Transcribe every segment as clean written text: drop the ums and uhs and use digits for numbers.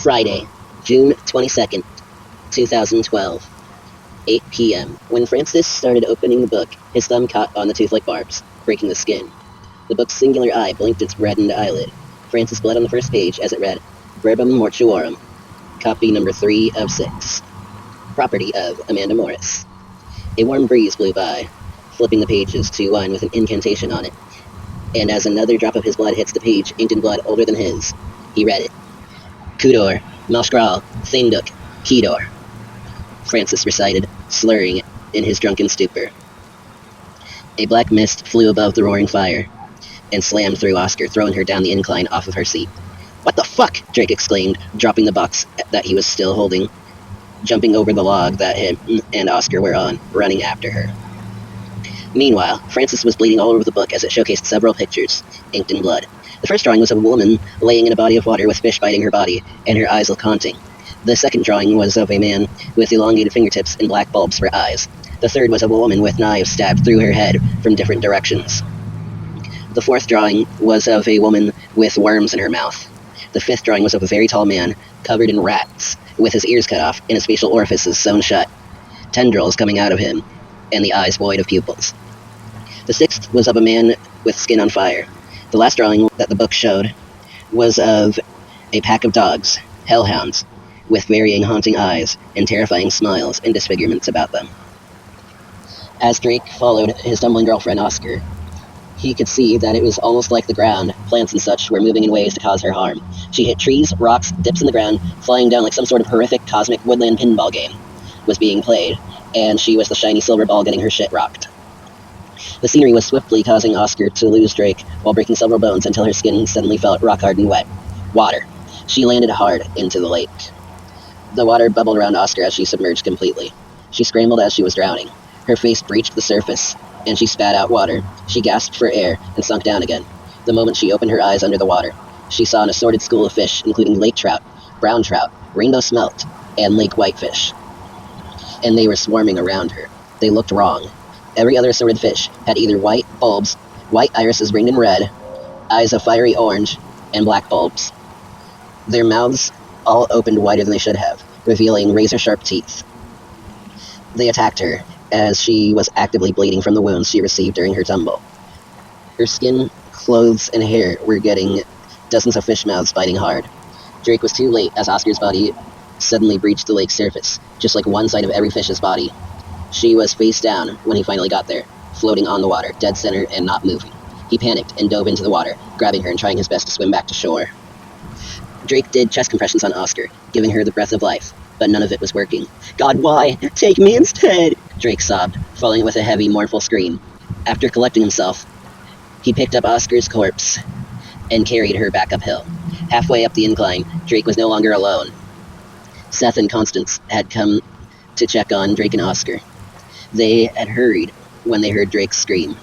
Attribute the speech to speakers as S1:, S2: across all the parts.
S1: Friday, June 22nd, 2012, 8 p.m. When Francis started opening the book, his thumb caught on the tooth-like barbs, breaking the skin. The book's singular eye blinked its reddened eyelid. Francis bled on the first page as it read, Verbum Mortuorum, copy number 3 of 6, property of Amanda Morris. A warm breeze blew by, flipping the pages to one with an incantation on it, and as another drop of his blood hits the page inked in blood older than his, he read it. Kudor, Malskral, Thainduk, Kedor, Francis recited, slurring in his drunken stupor. A black mist flew above the roaring fire and slammed through Oscar, throwing her down the incline off of her seat. "What the fuck?" Drake exclaimed, dropping the box that he was still holding, jumping over the log that him and Oscar were on, running after her. Meanwhile, Francis was bleeding all over the book as it showcased several pictures, inked in blood. The first drawing was of a woman laying in a body of water with fish biting her body, and her eyes looked haunting. The second drawing was of a man with elongated fingertips and black bulbs for eyes. The third was of a woman with knives stabbed through her head from different directions. The fourth drawing was of a woman with worms in her mouth. The fifth drawing was of a very tall man, covered in rats, with his ears cut off and his facial orifices sewn shut, tendrils coming out of him, and the eyes void of pupils. The sixth was of a man with skin on fire. The last drawing that the book showed was of a pack of dogs, hellhounds, with varying haunting eyes and terrifying smiles and disfigurements about them. As Drake followed his stumbling girlfriend, Oscar, he could see that it was almost like the ground, plants and such, were moving in ways to cause her harm. She hit trees, rocks, dips in the ground, flying down like some sort of horrific cosmic woodland pinball game was being played, and she was the shiny silver ball getting her shit rocked. The scenery was swiftly causing Oscar to lose Drake while breaking several bones until her skin suddenly felt rock-hard and wet. Water. She landed hard into the lake. The water bubbled around Oscar as she submerged completely. She scrambled as she was drowning. Her face breached the surface, and she spat out water. She gasped for air and sunk down again. The moment she opened her eyes under the water, she saw an assorted school of fish, including lake trout, brown trout, rainbow smelt, and lake whitefish. And they were swarming around her. They looked wrong. Every other assorted fish had either white bulbs, white irises ringed in red, eyes of fiery orange, and black bulbs. Their mouths all opened wider than they should have, revealing razor-sharp teeth. They attacked her as she was actively bleeding from the wounds she received during her tumble. Her skin, clothes, and hair were getting dozens of fish mouths biting hard. Drake was too late as Oscar's body suddenly breached the lake's surface, just like one side of every fish's body. She was face down when he finally got there, floating on the water, dead center and not moving. He panicked and dove into the water, grabbing her and trying his best to swim back to shore. Drake did chest compressions on Oscar, giving her the breath of life, but none of it was working. "God, why? Take me instead!" Drake sobbed, falling with a heavy, mournful scream. After collecting himself, he picked up Oscar's corpse and carried her back uphill. Halfway up the incline, Drake was no longer alone. Seth and Constance had come to check on Drake and Oscar. They had hurried when they heard Drake scream.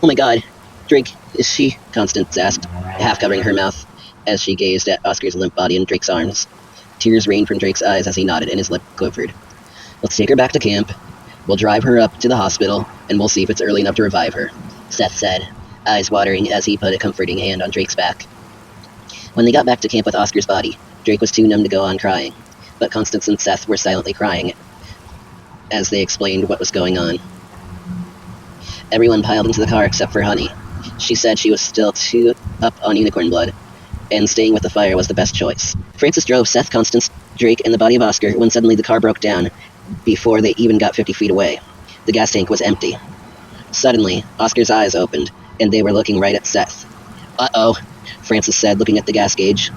S1: "Oh my God, Drake, is she?" Constance asked, half covering her mouth as she gazed at Oscar's limp body in Drake's arms. Tears rained from Drake's eyes as he nodded and his lip quivered. "Let's take her back to camp. We'll drive her up to the hospital, and we'll see if it's early enough to revive her," Seth said, eyes watering as he put a comforting hand on Drake's back. When they got back to camp with Oscar's body, Drake was too numb to go on crying, but Constance and Seth were silently crying as they explained what was going on. Everyone piled into the car except for Honey. She said she was still too up on unicorn blood, and staying with the fire was the best choice. Francis drove Seth, Constance, Drake, and the body of Oscar when suddenly the car broke down before they even got 50 feet away. The gas tank was empty. Suddenly, Oscar's eyes opened, and they were looking right at Seth. "Uh-oh," Francis said, looking at the gas gauge.